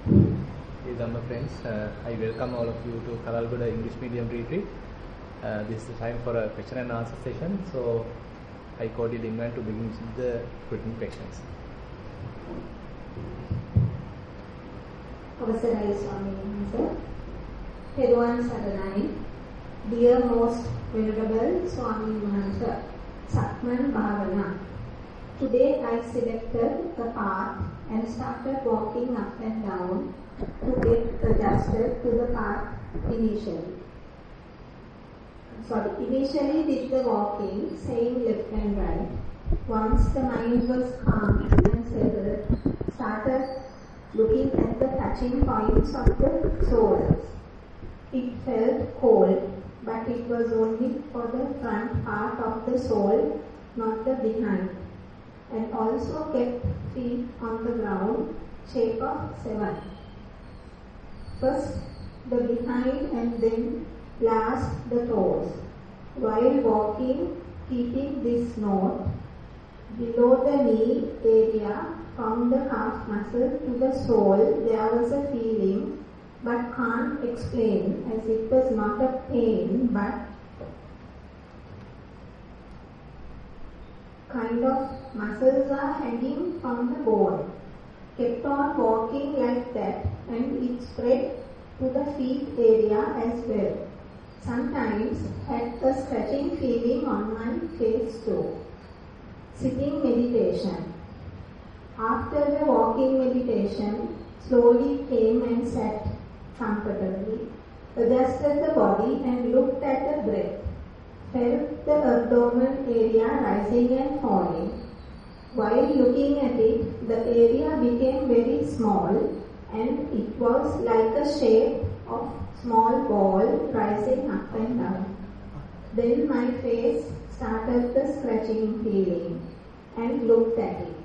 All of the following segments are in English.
Hey Dhamma friends, I welcome all of you to Kalalgoda English Medium Retreat. This is the time for a question and answer session, so I cordially invite to begin with the written questions. අවසරයි ස්වාමීන් වහන්සේ. පෙරවන් සරණයි. Dear most venerable ස්වාමීන් වහන්සේ, Sakman Bhavana. Today I selected the path and started walking up and down to get adjusted to the path initially. Initially did the walking, saying left and right. Once the mind was calm and settled, started looking at the touching points of the soles. It felt cold, but it was only for the front part of the sole, not the behind. And also kept feet on the ground, shape of 7. First the behind and then last the toes. While walking, keeping this note, below the knee area from the calf muscle to the sole, there was a feeling, but can't explain, as it was not a pain, but kind of muscles are hanging from the bone. Kept on walking like that, and it spread to the feet area as well. Sometimes had a scratching feeling on my face too. Sitting meditation. After the walking meditation, slowly came and sat comfortably, adjusted the body and looked at the breath. Felt the abdomen area rising and falling. While looking at it, the area became very small and it was like a shape of small ball rising up and down. Then my face started the scratching feeling and looked at it.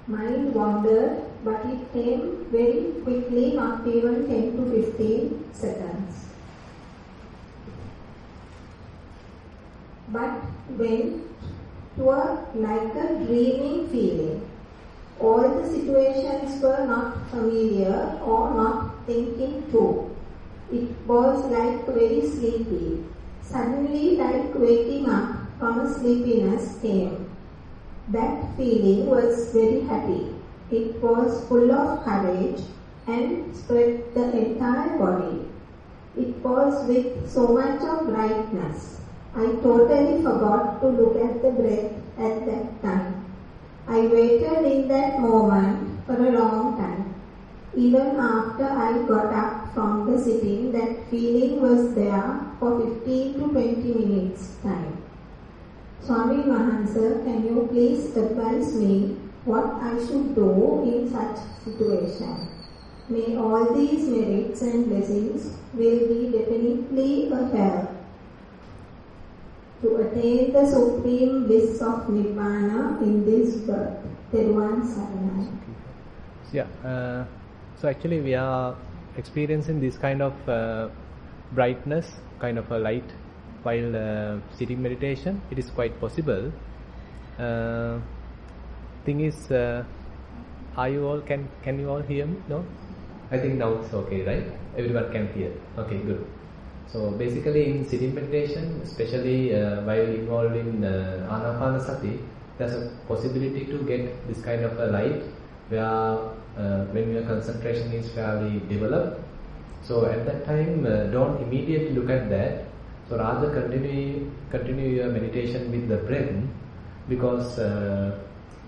Mind wandered, but it came very quickly, not even 10 to 15 seconds. But went to a like a dreaming feeling. All the situations were not familiar or not thinking too. It was like very sleepy. Suddenly, like waking up from a sleepiness came. That feeling was very happy. It was full of courage and spread the entire body. It was with so much of brightness. I totally forgot to look at the breath at that time. I waited in that moment for a long time. Even after I got up from the sitting, that feeling was there for 15 to 20 minutes time. Swami Mahansa, can you please advise me what I should do in such situation? May all these merits and blessings will be definitely a help to attain the supreme bliss of Nirvana in this birth. Theruvan Saranai. Yeah, so actually we are experiencing this kind of brightness, kind of a light while sitting meditation. It is quite possible. Thing is, are you all, can you all hear me? No? I think now it's okay, right? Everyone can hear. Okay, good. So basically in sitting meditation, especially while involved in Anapanasati, there's a possibility to get this kind of a light where when your concentration is fairly developed. So at that time, don't immediately look at that. So rather continue your meditation with the breath, because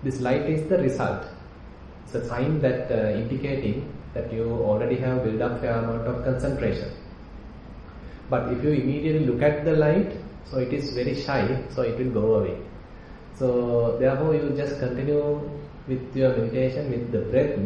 this light is the result. It's a sign that indicating that you already have built up fair amount of concentration. But if you immediately look at the light, so it is very shy, so it will go away. So therefore you just continue with your meditation with the breath.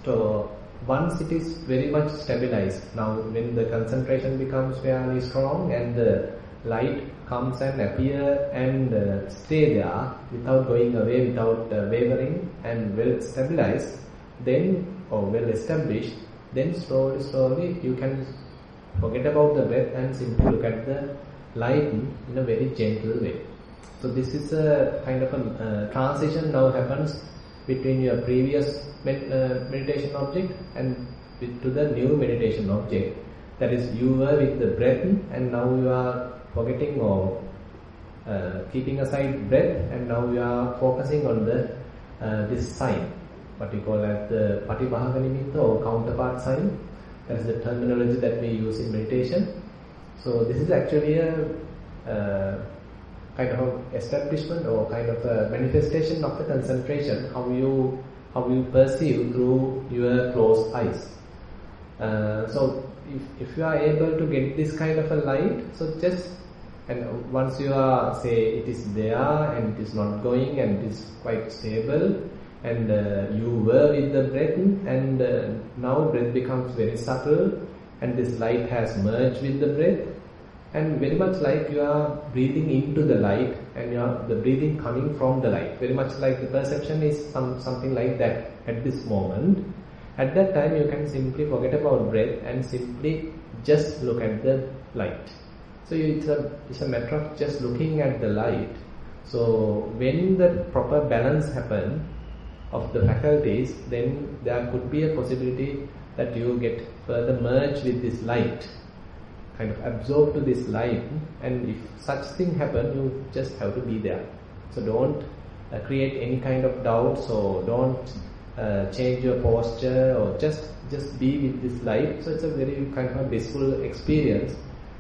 So once it is very much stabilized, now when the concentration becomes fairly strong and the light comes and appear and stay there without going away, without wavering and well stabilized, then or well established, then slowly you can forget about the breath and simply look at the light in a very gentle way. So this is a kind of a transition now happens between your previous meditation object and to the new meditation object. That is, you were with the breath and now you are forgetting or keeping aside breath, and now you are focusing on the this sign, what we call as the Patibhaka Nimitta or counterpart sign. That is the terminology that we use in meditation. So this is actually a kind of establishment or kind of a manifestation of the concentration, how you perceive through your closed eyes. So if you are able to get this kind of a light, so just, and once you are, say, it is there and it is not going and it is quite stable, and you were with the breath, and now breath becomes very subtle and this light has merged with the breath, and very much like you are breathing into the light and you are the breathing coming from the light, very much like the perception is something like that at this moment. At that time you can simply forget about breath and simply just look at the light. So it's a matter of just looking at the light. So when the proper balance happens of the faculties, then there could be a possibility that you get further merged with this light, kind of absorbed to this light, and if such thing happen, you just have to be there. So don't create any kind of doubts, or don't change your posture, or just be with this light. So it's a very kind of a blissful experience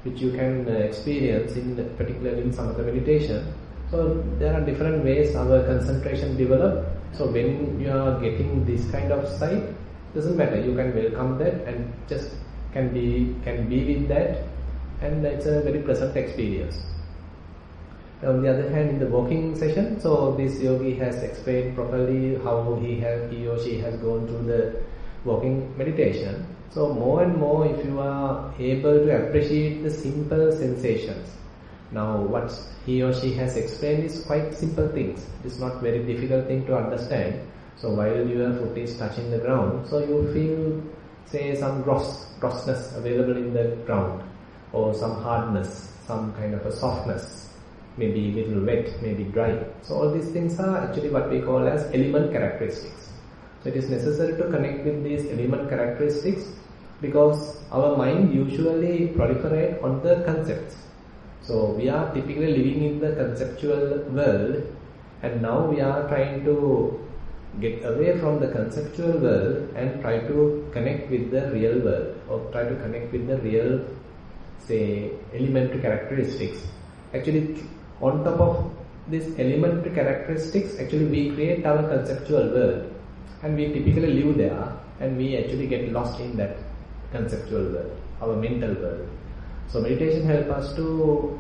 which you can experience particularly in samatha meditation. So there are different ways our concentration develop. So when you are getting this kind of sight, doesn't matter, you can welcome that and just can be with that, and it's a very pleasant experience. On the other hand, in the walking session, so this yogi has explained properly how he or she has gone through the walking meditation. So more and more, if you are able to appreciate the simple sensations. Now what he or she has explained is quite simple things. It is not very difficult thing to understand. So while your foot is touching the ground, so you feel, say, some grossness available in the ground, or some hardness, some kind of a softness, maybe a little wet, maybe dry. So all these things are actually what we call as element characteristics. So it is necessary to connect with these element characteristics, because our mind usually proliferate on the concepts. So we are typically living in the conceptual world, and now we are trying to get away from the conceptual world and try to connect with the real world, or try to connect with the real, say, elementary characteristics. Actually, on top of these elementary characteristics, actually we create our conceptual world, and we typically live there, and we actually get lost in that conceptual world, our mental world. So meditation helps us to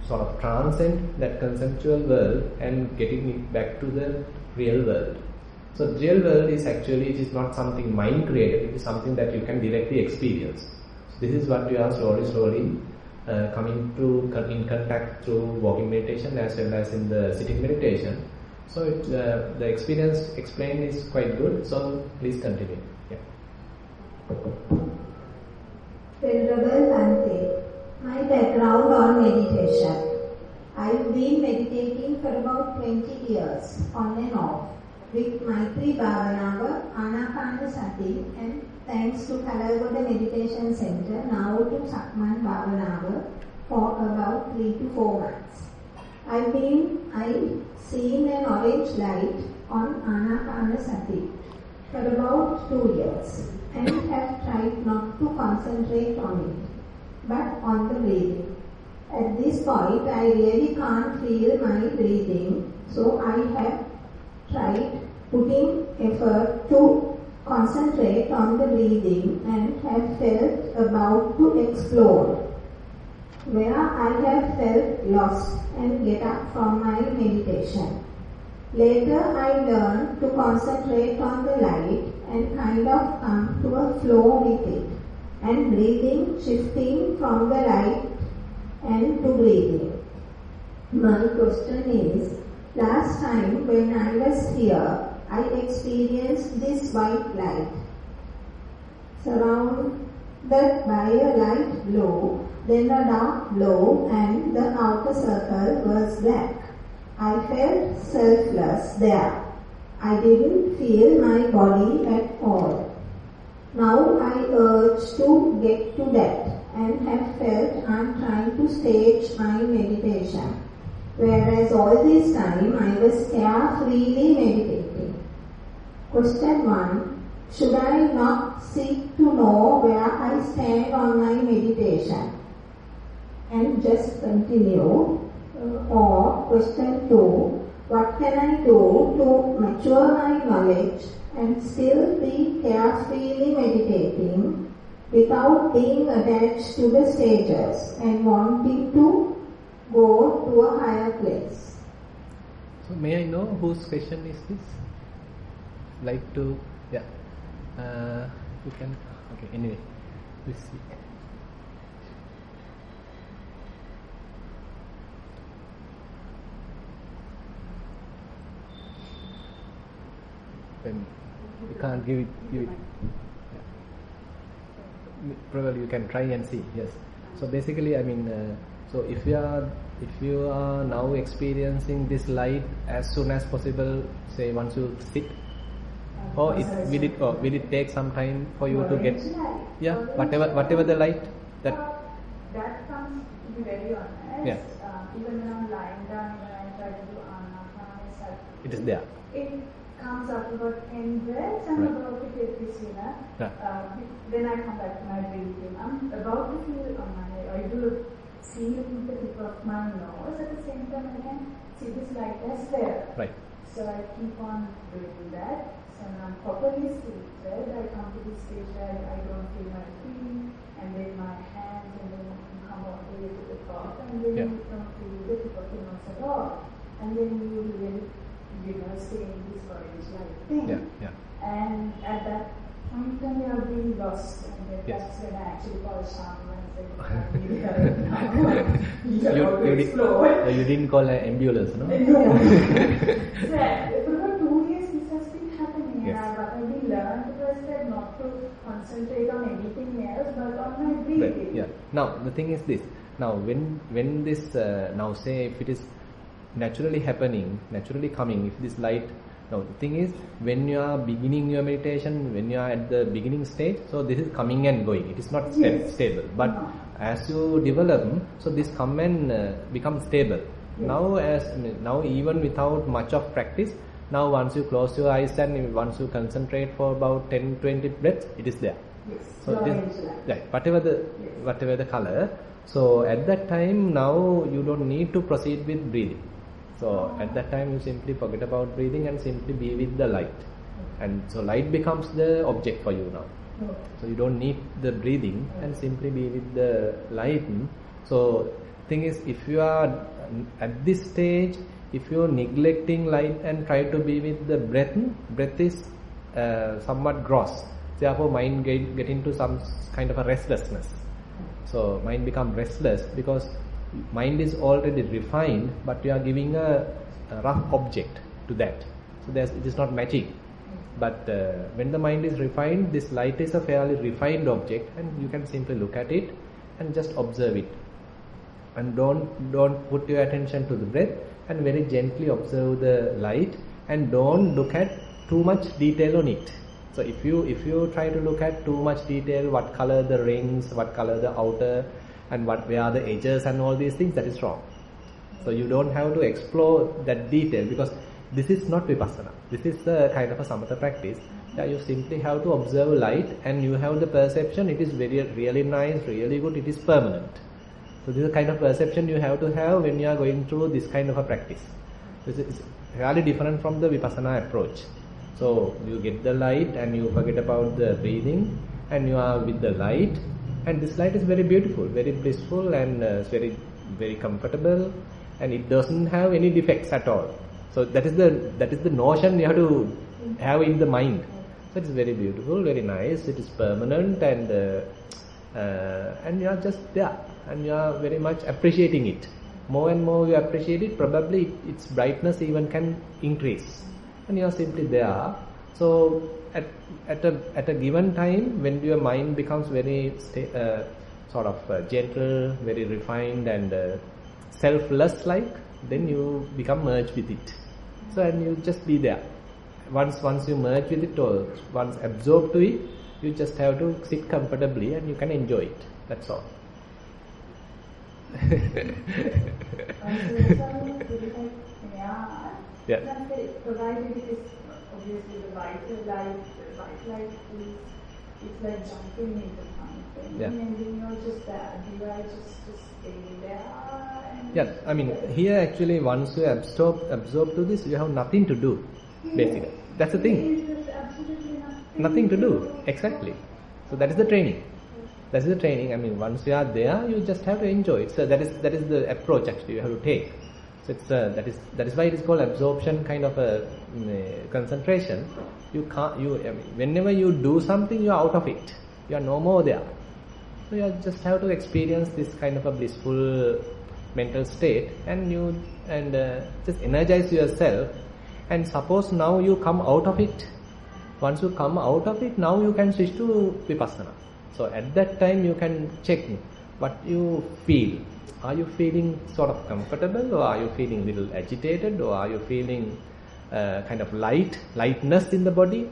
sort of transcend that conceptual world and getting it back to the real world. So the real world is actually, it is not something mind created, it is something that you can directly experience. So this is what you are slowly coming to in contact through walking meditation as well as in the sitting meditation. So the experience explained is quite good. So please continue. Yeah. Venerable Bhante, my background on meditation. I've been meditating for about 20 years, on and off, with Maitri Bhavana, Anapanasati, and thanks to Kalalgoda Meditation Center, now to Sakman Bhavana for about 3 to 4 months. I've seen an orange light on Anapanasati for about 2 years, and have tried not to concentrate on it, but on the breathing. At this point, I really can't feel my breathing, so I have tried putting effort to concentrate on the breathing and have felt about to explode, where I have felt lost and get up from my meditation. Later, I learned to concentrate on the light and kind of come to a flow with it, and breathing shifting from the light and to breathing. My question is, last time when I was here, I experienced this white light surrounded by a light glow, then a dark glow, and the outer circle was black. I felt selfless there. I didn't feel my body at all. Now I urge to get to that and have felt I'm trying to stage my meditation. Whereas all this time I was carefreely meditating. Question 1. Should I not seek to know where I stand on my meditation and just continue? Or question 2. What can I do to mature my knowledge and still be carefully meditating without being attached to the stages and wanting to go to a higher place? So may I know whose question is this? Like to, yeah, you can, okay, anyway, let's see. You can't give it. Yeah. Probably you can try and see. Yes. So basically, I mean, so if you are now experiencing this light as soon as possible, say once you sit, or will it take some time for you to get? Yeah. Whatever the light that comes, to be very honest. Yeah. Even when I'm lying down, when I try to do anapana, it is there. It comes up about 10 breaths. I'm about to take this, then I come back to my breathing. I'm about to feel on my head. I do feel the tip of my nose. At the same time, I can see this light as there. Right. So I keep on doing that. So when I'm properly seated, I come to this stage where I don't feel my feet, and then my hands, and then come all the way to the top, and then you don't feel the tip of your nose at all. And then you really, stay in this orange light thing. Yeah. And at that point, then you are being lost, and then that's when I actually call Shama and say, I need help now. You didn't call an ambulance, no? No. So, for about 2 years, this has been happening. Yes. And what I learned was that not to concentrate on anything else, but on my breathing. Right. Yeah. Now the thing is this. Now when this now say if it is naturally happening, naturally coming, if this light. Now the thing is, when you are beginning your meditation, when you are at the beginning stage, so this is coming and going. It is not stable. But as you develop, so this come and become stable. Yes. Now even without much of practice, now once you close your eyes and once you concentrate for about 10-20 breaths, it is there. Yes. So whatever the color. So at that time, now you don't need to proceed with breathing. So at that time you simply forget about breathing and simply be with the light. And so light becomes the object for you now. So you don't need the breathing and simply be with the light. So thing is, if you are at this stage, if you are neglecting light and try to be with the breath is somewhat gross. Therefore mind get into some kind of a restlessness. So mind become restless because mind is already refined, but you are giving a rough object to that. So it is not matching. But when the mind is refined, this light is a fairly refined object, and you can simply look at it and just observe it. And don't put your attention to the breath, and very gently observe the light, and don't look at too much detail on it. So if you try to look at too much detail, what color the rings, what color the outer, and where are the edges and all these things, that is wrong. So you don't have to explore that detail, because this is not vipassana. This is a kind of a samatha practice. You simply have to observe light, and you have the perception it is really nice, really good, it is permanent. So this is the kind of perception you have to have when you are going through this kind of a practice. This is really different from the vipassana approach. So you get the light and you forget about the breathing, and you are with the light, and this light is very beautiful, very blissful, and it's very, very comfortable, and it doesn't have any defects at all. So that is the notion you have to have in the mind. So it is very beautiful, very nice. It is permanent, and you are just there, and you are very much appreciating it. More and more you appreciate it, probably its brightness even can increase, and you are simply there. So at a given time, when your mind becomes very gentle, very refined, and selfless like, then you become merged with it. So and you just be there. Once you merge with it, or once absorbed to it, You just have to sit comfortably and you can enjoy it. That's all. Yeah. Provided it is obviously the white light is it's like jumping into something. Yeah. And you know, just that, do I just stay there? Yeah, I mean, here actually once you absorb to this, you have nothing to do, basically. That's the thing. There's absolutely Nothing to do, exactly. So that is the training. That is the training. I mean, once you are there, you just have to enjoy it. So that is the approach actually you have to take. So it's that is why it is called absorption kind of a concentration. You can't. Whenever you do something, you are out of it. You are no more there. So you just have to experience this kind of a blissful mental state, and just energize yourself. And suppose now you come out of it. Once you come out of it, now you can switch to vipassana. So at that time you can check what you feel. Are you feeling sort of comfortable, or are you feeling a little agitated, or are you feeling kind of lightness in the body,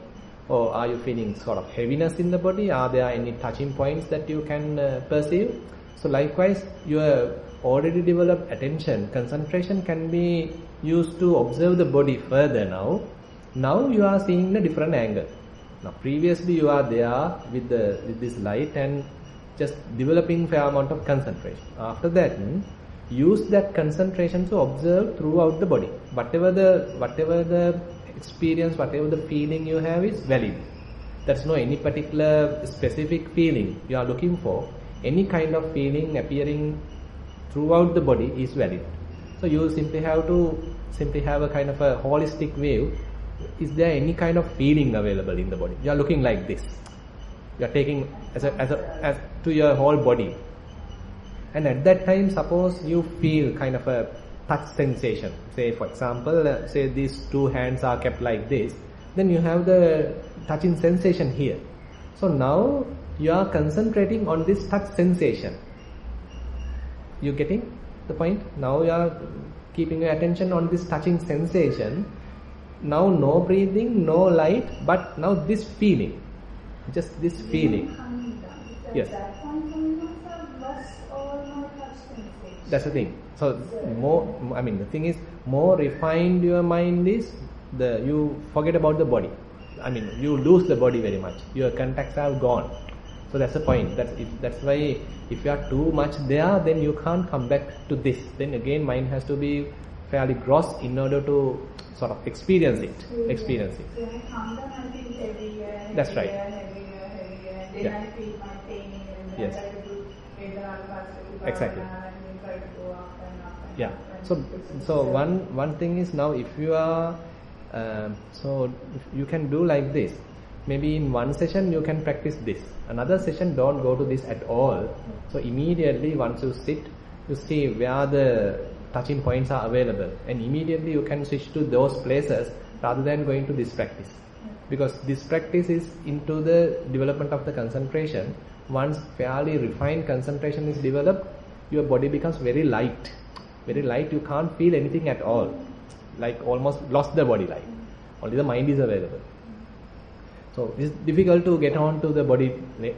or are you feeling sort of heaviness in the body? Are there any touching points that you can perceive? So likewise, your already developed attention, concentration can be used to observe the body further now. Now you are seeing a different angle. Now previously you are there with this light and just developing fair amount of concentration. After that, use that concentration to observe throughout the body. Whatever the experience, whatever the feeling you have is valid. There's no any particular specific feeling you are looking for. Any kind of feeling appearing throughout the body is valid. So you simply have a kind of a holistic view. Is there any kind of feeling available in the body? You are looking like this. You are taking as to your whole body. And at that time, suppose you feel kind of a touch sensation. Say for example, say these two hands are kept like this. Then you have the touching sensation here. So now you are concentrating on this touch sensation. You getting the point? Now you are keeping your attention on this touching sensation. Now no breathing, no light, but now this feeling. Just this feeling. Yes. That's the thing. So the thing is, more refined your mind is, you forget about the body. I mean, you lose the body very much. Your contacts are gone. So that's the point. That's why if you are too much there, then you can't come back to this. Then again, mind has to be fairly gross in order to sort of experience it. That's right. Then I feel my pain, and yes. I do Exactly. and try to go up and up. Yeah. So one thing is, now if you are so if you can do like this. Maybe in one session you can practice this. Another session don't go to this at all. So immediately once you sit, you see where the touching points are available, and immediately you can switch to those places rather than going to this practice. Because this practice is into the development of the concentration. Once fairly refined concentration is developed, your body becomes very light. Very light, you can't feel anything at all. Like almost lost the body light. Only the mind is available. So it's difficult to get on to the body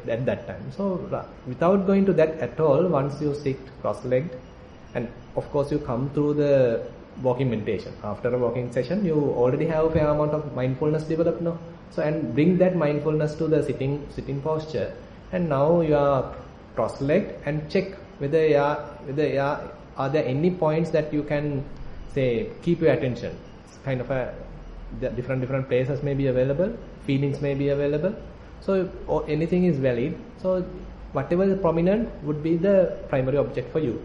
at that time. So without going to that at all, once you sit cross-legged, and of course you come through the walking meditation. After a walking session, you already have a fair amount of mindfulness developed now. So and bring that mindfulness to the sitting posture. And now you are cross-legged and check whether are there any points that you can say keep your attention. It's kind of the different places may be available, feelings may be available. So anything is valid. So whatever is prominent would be the primary object for you.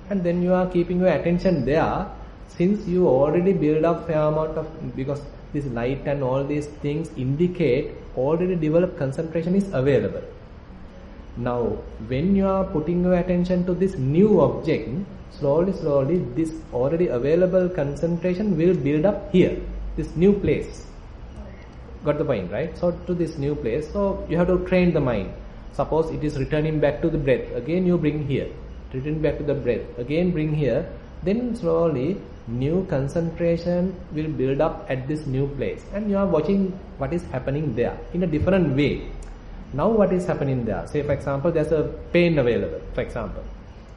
And then you are keeping your attention there, since you already build up fair amount of, because this light and all these things indicate already developed concentration is available. Now when you are putting your attention to this new object, slowly this already available concentration will build up here, this new place. Got the point, right? So to this new place, so you have to train the mind. Suppose it is returning back to the breath, again you bring here. Return back to the breath, again bring here. Then slowly new concentration will build up at this new place, and you are watching what is happening there in a different way. Now what is happening there? Say for example, there's a pain available, for example.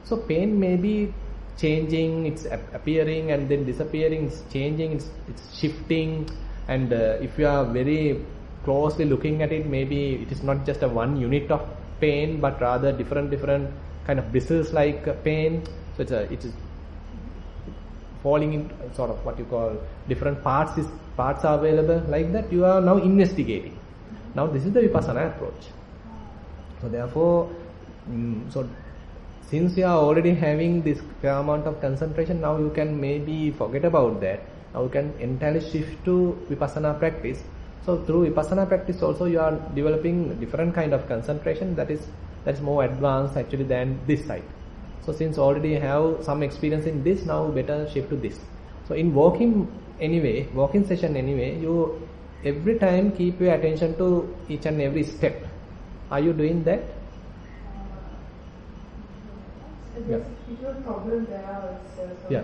So pain may be changing, it's appearing and then disappearing, it's changing, it's shifting, and if you are very closely looking at it, maybe it is not just a one unit of pain, but rather different kind of bristles like pain. So it is falling in sort of what you call different parts are available like that. You are now investigating. Now this is the Vipassana approach. So therefore, since you are already having this fair amount of concentration, now you can maybe forget about that. Now you can entirely shift to Vipassana practice. So through Vipassana practice also you are developing different kind of concentration that is more advanced actually than this side. So since already have some experience in this, now better shift to this. So in walking session anyway, you every time keep your attention to each and every step. Are you doing that? There's a problem there also. Yeah.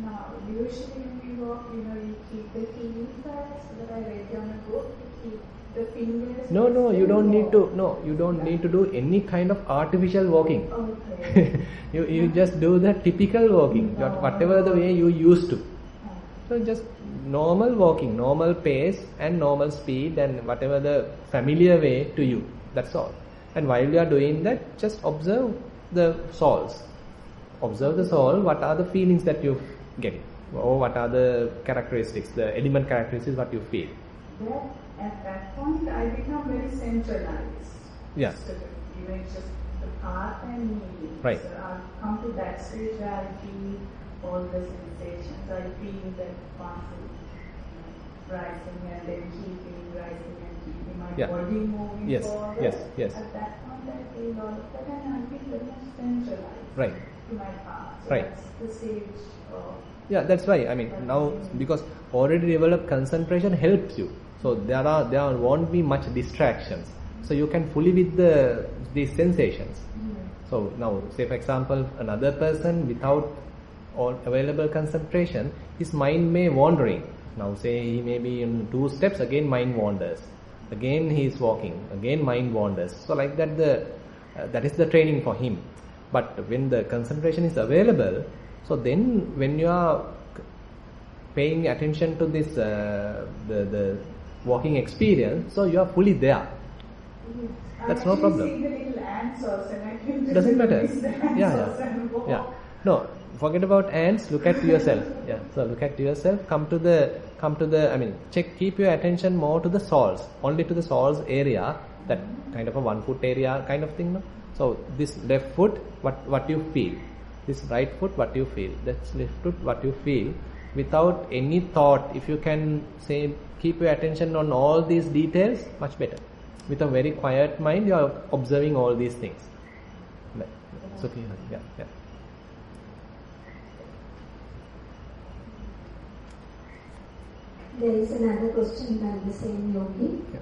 Now, usually when we walk, you keep the feet first, so that I read on a book, you keep the fingers. No, you don't need to. No, you don't need to do any kind of artificial walking. Okay. you just do the typical walking, whatever the way you used to. So just normal walking, normal pace and normal speed and whatever the familiar way to you. That's all. And while you are doing that, just observe the souls. Observe the soul. What are the feelings that you get, or what are the characteristics, the element characteristics what you feel. At that point, I become very centralized. Yeah. So it's just the path and me. Right. So I'll come to that stage where I feel all the sensations. I feel that constant rising and then keeping rising and keeping my body moving forward. Yes. At that point, I feel all of that and I feel very much centralized. Right. To my path. So Right. That's the stage of. Yeah, that's why. I mean, now because already developed concentration helps you. So there won't be much distractions. So you can fully with these sensations. So now, say for example, another person without all available concentration, his mind may wandering. Now say he may be in 2 steps, again mind wanders. Again he is walking, again mind wanders. So like that that is the training for him. But when the concentration is available, so then when you are paying attention to this the walking experience, so you are fully there. That's no problem. See the little ants also, and I can just Doesn't matter. miss the ants also. Yeah. No, forget about ants. Look at yourself. Yeah. So look at yourself. Come to the. I mean, keep your attention more to the soles, only to the soles area. That kind of a 1 foot area kind of thing. No? So this left foot, what you feel. This right foot, what you feel. That's left foot, what you feel. Without any thought, if you can say keep your attention on all these details, much better. With a very quiet mind, you are observing all these things. It's okay. Yeah. There is another question by the same yogi. Yeah.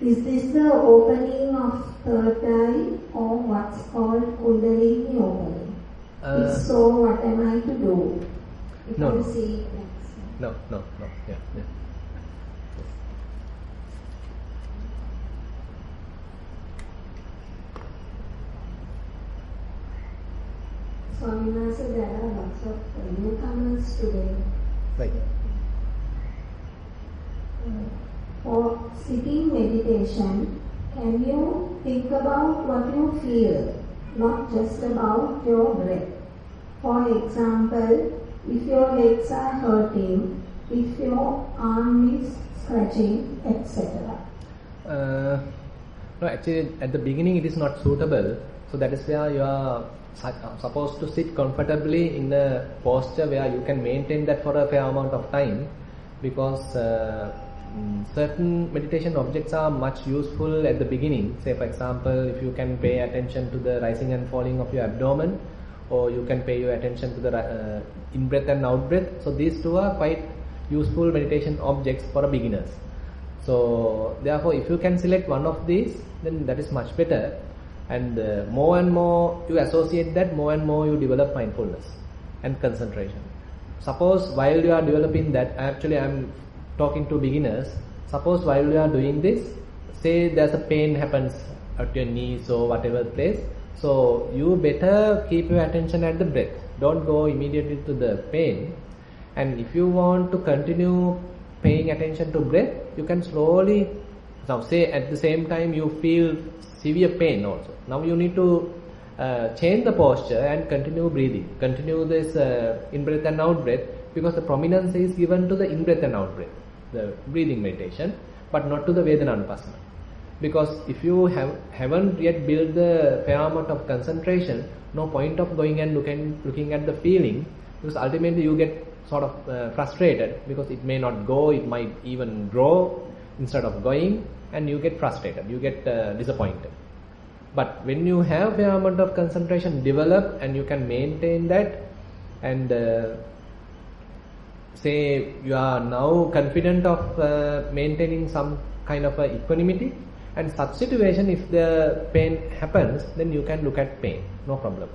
Is this the opening of third eye or what's called Kundalini opening? If so, what am I to do? If No. I see it No. Yeah. Swami Master, there are lots of newcomers today. Right. For sitting meditation, can you think about what you feel, not just about your breath? For example, if your legs are hurting, if your arm is scratching, etc. No, actually at the beginning it is not suitable. So that is where you are supposed to sit comfortably in a posture where you can maintain that for a fair amount of time, because certain meditation objects are much useful at the beginning. Say for example, if you can pay attention to the rising and falling of your abdomen, or you can pay your attention to the in-breath and out-breath. So these two are quite useful meditation objects for beginners. So therefore, if you can select one of these, then that is much better. And more and more you associate that, more and more you develop mindfulness and concentration. Suppose while you are developing that, actually I am talking to beginners, suppose while you are doing this, say there's a pain happens at your knees or whatever place, so you better keep your attention at the breath. Don't go immediately to the pain. And if you want to continue paying attention to breath, you can slowly, now say at the same time you feel severe pain also. Now you need to change the posture and continue breathing. Continue this in-breath and out-breath, because the prominence is given to the in-breath and out-breath, the breathing meditation, but not to the Vedananupassana. Because if you haven't yet built the fair amount of concentration, no point of going and looking at the feeling, because ultimately you get sort of frustrated, because it may not go, it might even grow instead of going, and you get frustrated, you get disappointed. But when you have fair amount of concentration developed and you can maintain that, and say you are now confident of maintaining some kind of equanimity, and such situation, if the pain happens, then you can look at pain, no problem.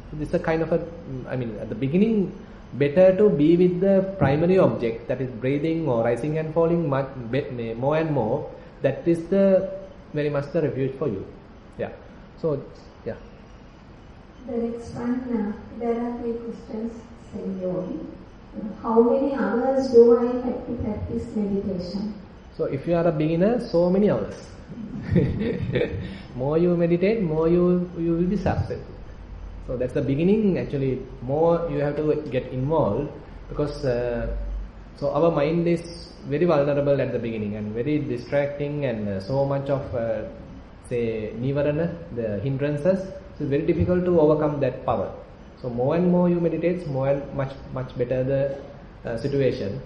So this is a kind of at the beginning, better to be with the primary object, that is breathing or rising and falling more and more. That is very much the refuge for you. Yeah. So, yeah. The next one, there are 3 questions. How many hours do I have to practice meditation? So, if you are a beginner, so many hours. More you meditate, more you will be successful. So that's the beginning. Actually, more you have to get involved, because so our mind is very vulnerable at the beginning and very distracting, and so much of say Nissarana, the hindrances. So it's very difficult to overcome that power. So more and more you meditate, more and much better the situation.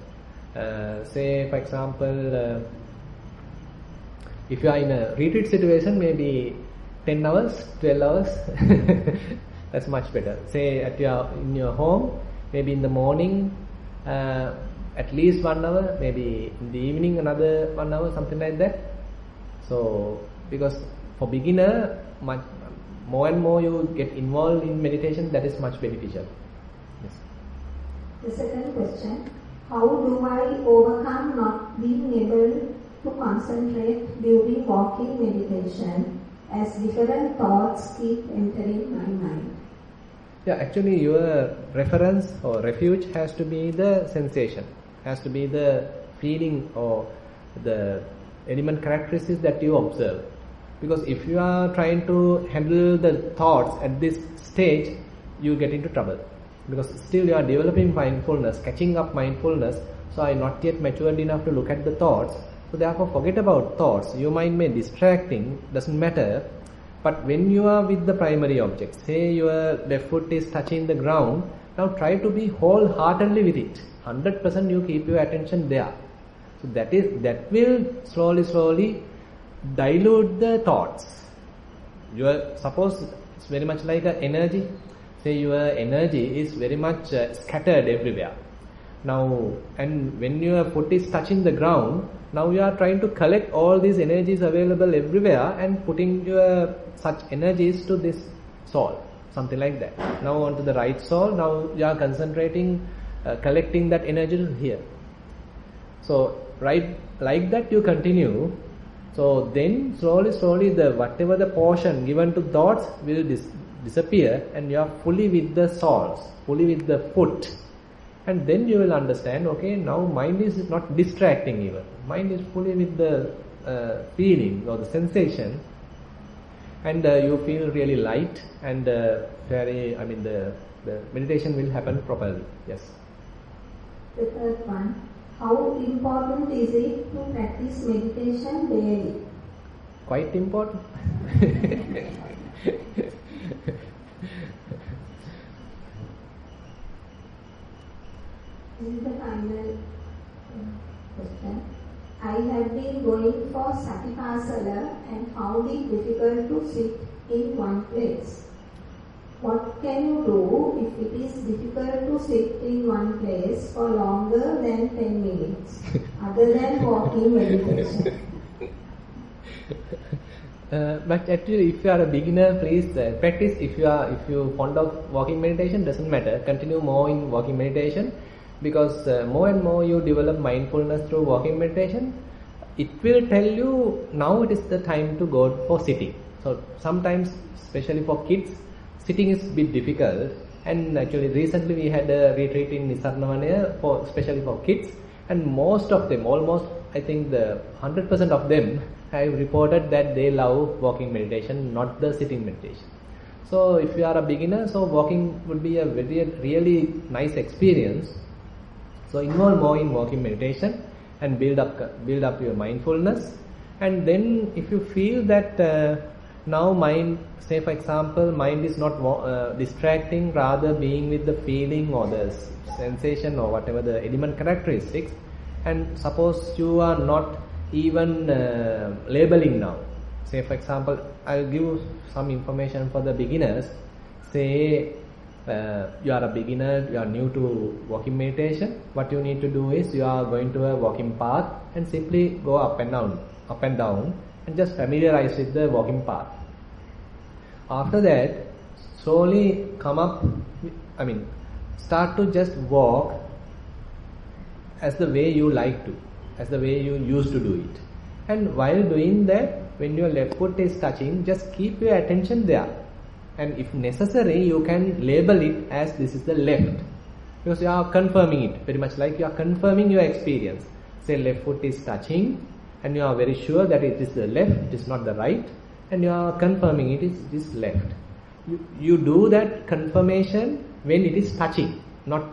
Say for example, if you are in a retreat situation, maybe 10 hours, 12 hours, that's much better. Say in your home, maybe in the morning, at least 1 hour, maybe in the evening another 1 hour, something like that. So, because for beginner, more and more you get involved in meditation, that is much beneficial. Yes. The second question, how do I overcome not being able to concentrate during walking meditation, as different thoughts keep entering my mind? Yeah, actually your reference or refuge has to be the sensation, has to be the feeling or the element characteristics that you observe. Because if you are trying to handle the thoughts at this stage, you get into trouble. Because still you are developing mindfulness, catching up mindfulness, so I am not yet matured enough to look at the thoughts. So therefore forget about thoughts. Your mind may be distracting, doesn't matter. But when you are with the primary object, say your left foot is touching the ground, now try to be wholeheartedly with it. 100% you keep your attention there. So that will slowly dilute the thoughts. Suppose it's very much like an energy. Say your energy is very much scattered everywhere. Now, and when your foot is touching the ground, now you are trying to collect all these energies available everywhere and putting your such energies to this sole, something like that. Now onto the right sole, now you are concentrating, collecting that energy to here. So right like that you continue. So then slowly the whatever the portion given to thoughts will disappear, and you are fully with the soles, fully with the foot. And then you will understand, okay, now mind is not distracting even. Mind is fully with the feeling or the sensation, and you feel really light and the meditation will happen properly. Yes. The third one, how important is it to practice meditation daily? Quite important. This is the final question. I have been going for Satipasala and found it difficult to sit in one place. What can you do if it is difficult to sit in one place for longer than 10 minutes, other than walking meditation? But actually, if you are a beginner, please practice. If you fond of walking meditation, doesn't matter. Continue more in walking meditation, because more and more you develop mindfulness through walking meditation. it will tell you now it is the time to go for sitting. So sometimes, especially for kids, sitting is a bit difficult. And actually recently we had a retreat in Nissarana for especially for kids, and most of them, almost I think the 100% of them have reported that they love walking meditation, not the sitting meditation. So if you are a beginner, so walking would be a really nice experience. So involve more in walking meditation and build up your mindfulness. And then if you feel that now mind, say for example, mind is not distracting, rather being with the feeling or the sensation or whatever the element characteristics, and suppose you are not even labeling now. Say for example, I'll give some information for the beginners. Say you are a beginner, you are new to walking meditation. What you need to do is you are going to a walking path and simply go up and down, and just familiarize with the walking path. After that, slowly start to just walk as the way you like to, as the way you used to do it. And while doing that, when your left foot is touching, just keep your attention there. And if necessary, you can label it as this is the left, because you are confirming it, very much like you are confirming your experience. Say left foot is touching, and you are very sure that it is the left, it is not the right, and you are confirming it is left. You do that confirmation when it is touching, not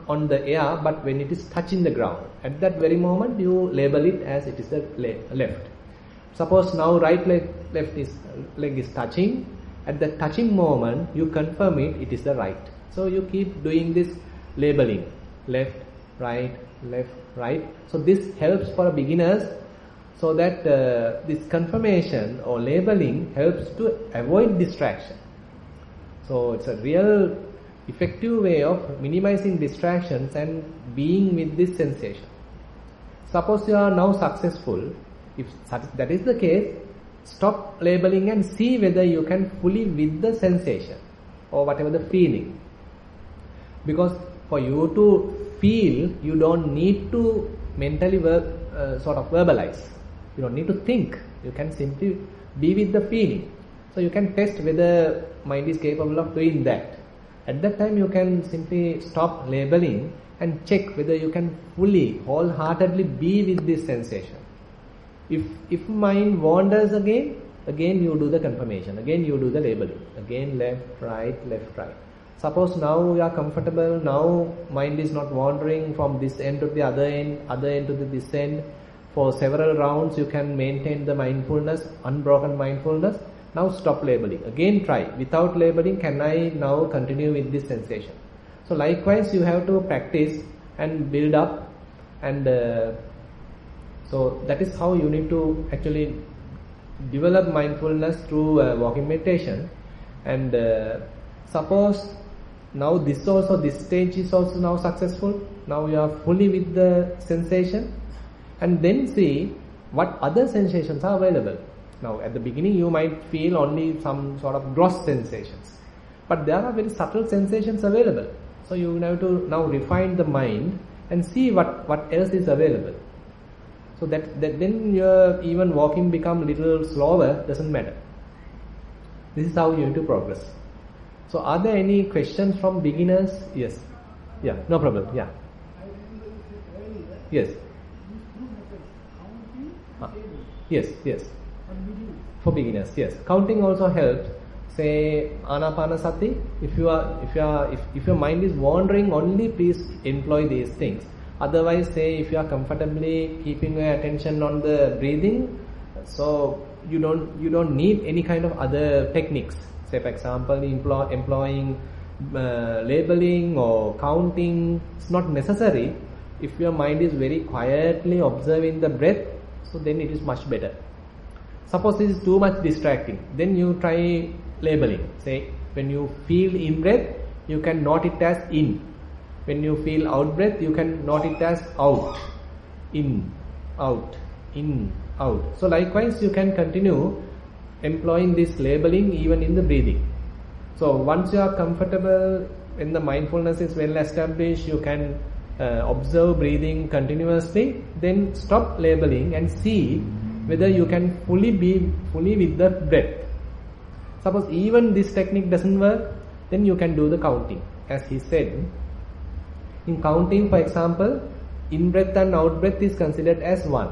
on the air, but when it is touching the ground. At that very moment, you label it as it is the left. Suppose now right leg is touching. At the touching moment, you confirm it is the right. So you keep doing this labeling, left, right. So this helps for beginners, so that this confirmation or labeling helps to avoid distraction. So it's a real effective way of minimizing distractions and being with this sensation. Suppose you are now successful. If that is the case, stop labeling and see whether you can fully with the sensation or whatever the feeling. Because for you to feel, you don't need to mentally verbalize. You don't need to think. You can simply be with the feeling. So you can test whether mind is capable of doing that. At that time, you can simply stop labeling and check whether you can fully, wholeheartedly be with this sensation. If mind wanders again you do the confirmation. Again you do the labeling. Again left, right. Suppose now you are comfortable. Now mind is not wandering from this end to the other end to this end. For several rounds you can maintain the mindfulness, unbroken mindfulness. Now stop labeling. Again try. Without labeling, can I now continue with this sensation? So likewise you have to practice and build up, and so that is how you need to actually develop mindfulness through walking meditation. And suppose now this stage is also now successful. Now you are fully with the sensation, and then see what other sensations are available. Now at the beginning you might feel only some sort of gross sensations, but there are very subtle sensations available. So you have to now refine the mind and see what else is available. So that then your even walking become little slower, doesn't matter. This is how you need to progress. So are there any questions from beginners? Yes. Yeah, no problem. Yeah. Yes. Yes. For beginners, yes. Counting also helps. Say Anapanasati. If your mind is wandering, only please employ these things. Otherwise, say if you are comfortably keeping your attention on the breathing, so you don't need any kind of other techniques. Say for example, employing labeling or counting. It's not necessary. If your mind is very quietly observing the breath, so then it is much better. Suppose this is too much distracting, then you try labeling. Say when you feel in breath, you can note it as in. When you feel out breath, you can note it as out. In, out, in, out. So likewise you can continue employing this labeling even in the breathing. So once you are comfortable, when the mindfulness is well established, you can observe breathing continuously, then stop labeling and see whether you can fully be with the breath. Suppose even this technique doesn't work, then you can do the counting. As he said, in counting, for example, in-breath and out-breath is considered as 1.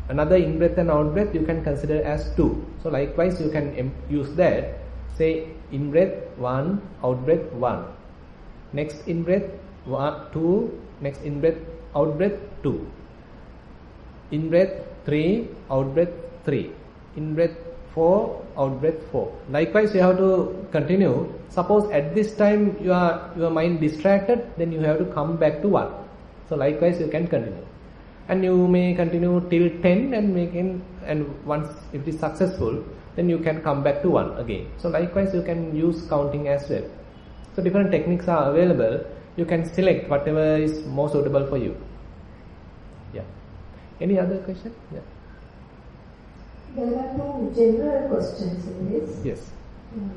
Another in-breath and out-breath you can consider as 2. So likewise you can use that. Say in-breath 1, out-breath 1. Next in-breath 2, next in-breath, out-breath 2. In-breath 3, out-breath 3. In-breath 4, out-breath 4. Likewise you have to continue. Suppose at this time your mind distracted, then you have to come back to 1. So likewise you can continue. And you may continue till 10 and once if it is successful, then you can come back to 1 again. So likewise you can use counting as well. So different techniques are available. You can select whatever is more suitable for you. Yeah. Any other question? Yeah. There are two general questions in this. Yes.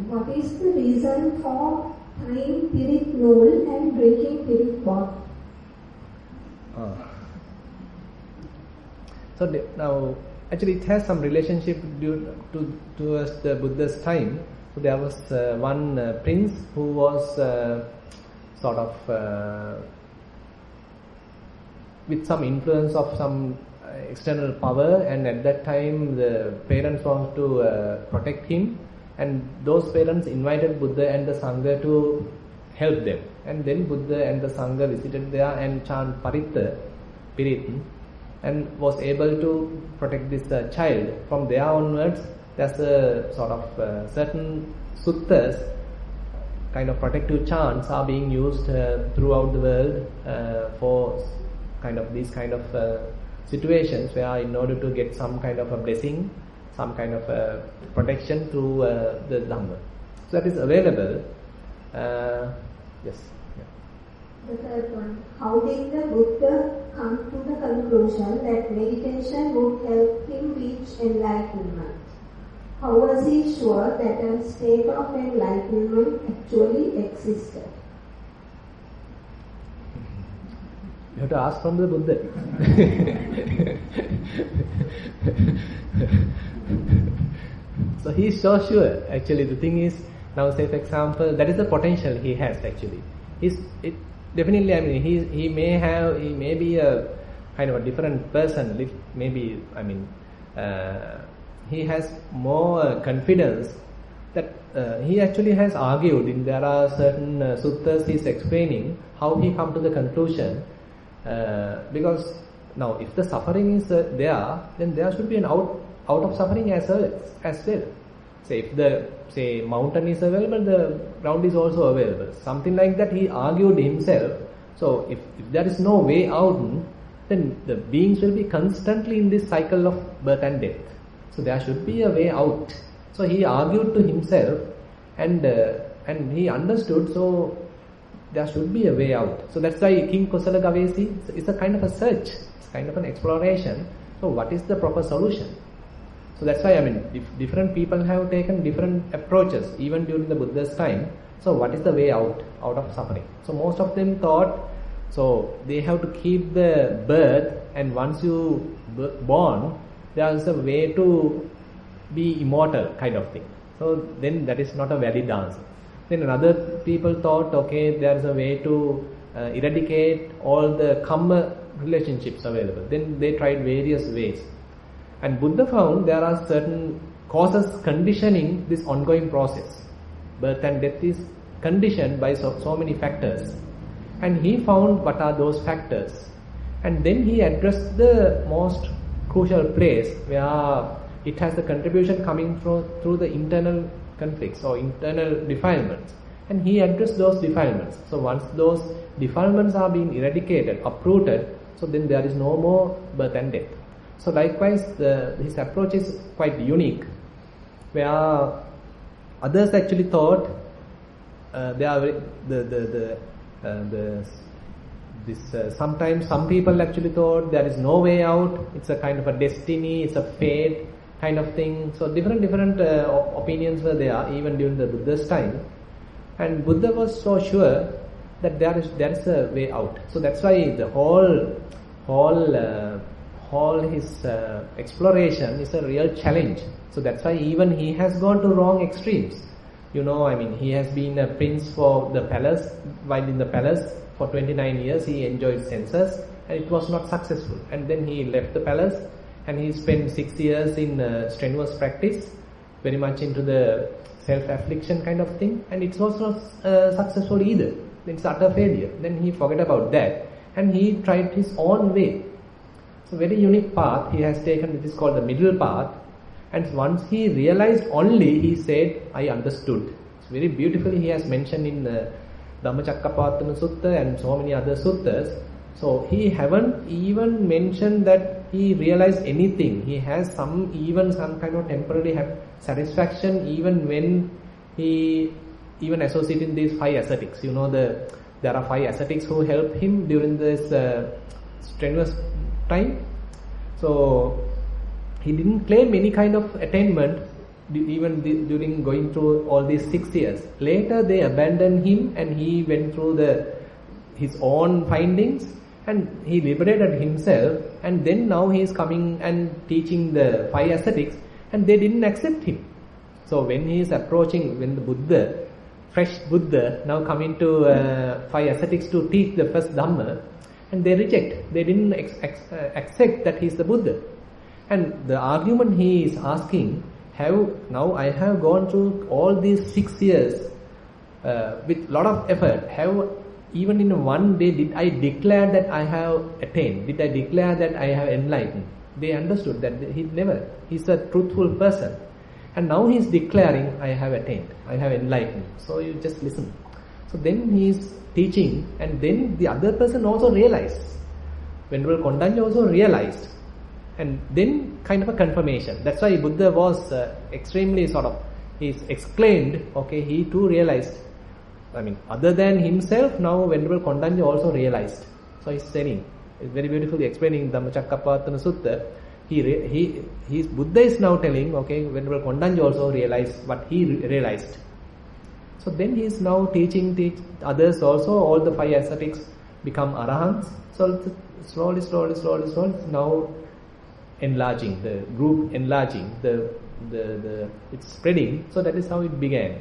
What is the reason for tying pirit nool and drinking pirit water? So now, actually it has some relationship towards the Buddha's time. So there was one prince who was sort of with some influence of some external power, and at that time the parents wanted to protect him, and those parents invited Buddha and the Sangha to help them. And then Buddha and the Sangha visited there and chant Pirit, and was able to protect this child. From there onwards, there's a sort of certain suttas, kind of protective chants are being used throughout the world for kind of these kind of situations where in order to get some kind of a blessing, some kind of protection through the Dhamma. So that is available. Yes. The third one, how did the Buddha come to the conclusion that meditation would help him reach enlightenment? How was he sure that a state of enlightenment actually existed? You have to ask from the Buddha. So he is so sure. Actually, the thing is, now say for example, that is the potential he has actually. Definitely, I mean, he may be a kind of a different person. Maybe, I mean, he has more confidence that he actually has argued. There are certain suttas he is explaining how he come to the conclusion. Because now, if the suffering is there, then there should be an out of suffering as well. Say if the mountain is available, the ground is also available. Something like that he argued himself. So if there is no way out, then the beings will be constantly in this cycle of birth and death. So there should be a way out. So he argued to himself, and he understood. So there should be a way out. So that's why King Kosala Gavesi is a kind of a search. It's kind of an exploration. So what is the proper solution? So that's why, I mean, if different people have taken different approaches, even during the Buddha's time. So what is the way out of suffering? So most of them thought, so they have to keep the birth, and once you born, there is a way to be immortal kind of thing. So then that is not a valid answer. Then another people thought, okay, there is a way to eradicate all the karma relationships available. Then they tried various ways. And Buddha found there are certain causes conditioning this ongoing process. Birth and death is conditioned by so many factors. And he found what are those factors. And then he addressed the most crucial place where it has a contribution coming through the internal conflicts or internal defilements. And he addressed those defilements. So once those defilements are being eradicated, uprooted, so then there is no more birth and death. So likewise, his approach is quite unique, where others actually thought sometimes some people actually thought there is no way out. It's a kind of a destiny, it's a fate kind of thing. So different opinions were there even during the Buddha's time, and Buddha was so sure that there is a way out. So that's why the whole his exploration is a real challenge. So that's why even he has gone to wrong extremes. You know, I mean, he has been a prince for the palace. While in the palace for 29 years, he enjoyed senses, and it was not successful. And then he left the palace, and he spent 6 years in strenuous practice, very much into the self-affliction kind of thing, and it was not successful either. It's utter failure. Then he forgot about that, and he tried his own way. So very unique path he has taken, which is called the middle path. And once he realized only, he said, I understood. It's very beautifully he has mentioned in the Dhamma Sutta and so many other suttas. So he haven't even mentioned that he realized anything. He has some kind of temporary satisfaction even when he even associated these 5 ascetics. You know, there are 5 ascetics who help him during this strenuous time. So he didn't claim any kind of attainment even during going through all these 6 years. Later they abandoned him, and he went through his own findings, and he liberated himself. And then now he is coming and teaching the 5 ascetics, and they didn't accept him. So when he is approaching, when the Buddha, fresh Buddha, now coming to 5 ascetics to teach the first Dhamma, and they reject. They didn't accept that he is the Buddha. And the argument he is asking, now I have gone through all these 6 years with lot of effort. Even in one day did I declare that I have attained? Did I declare that I have enlightened? They understood that he's a truthful person. And now he's declaring, I have attained, I have enlightened. So you just listen. So then he's teaching, and then the other person also realized. Venerable Kondanya also realized. And then kind of a confirmation. That's why Buddha was extremely he's exclaimed, okay, he too realized. I mean, other than himself, now Venerable Kondanya also realized. So he's saying, it's very beautifully explaining Dhamma Chakkappavatthana Sutta. Buddha is now telling, okay, Venerable Kondanya also realized what he realized. So then he is now teach others also. All the 5 ascetics become arahants. So it's slowly now enlarging, the group enlarging, it's spreading. So that is how it began.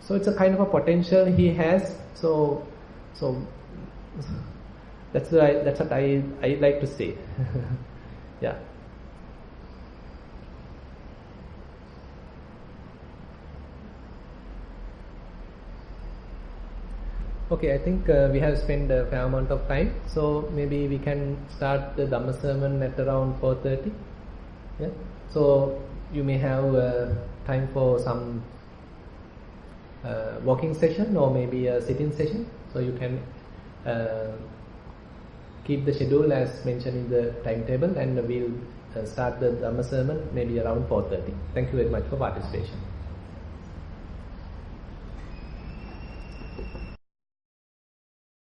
So it's a kind of a potential he has. So that's what I like to say. Yeah. Okay, I think we have spent a fair amount of time, so maybe we can start the Dhamma sermon at around 4:30. Yeah. So you may have time for some walking session or maybe a sitting session. So you can keep the schedule as mentioned in the timetable, and we'll start the Dhamma sermon maybe around 4:30. Thank you very much for participation.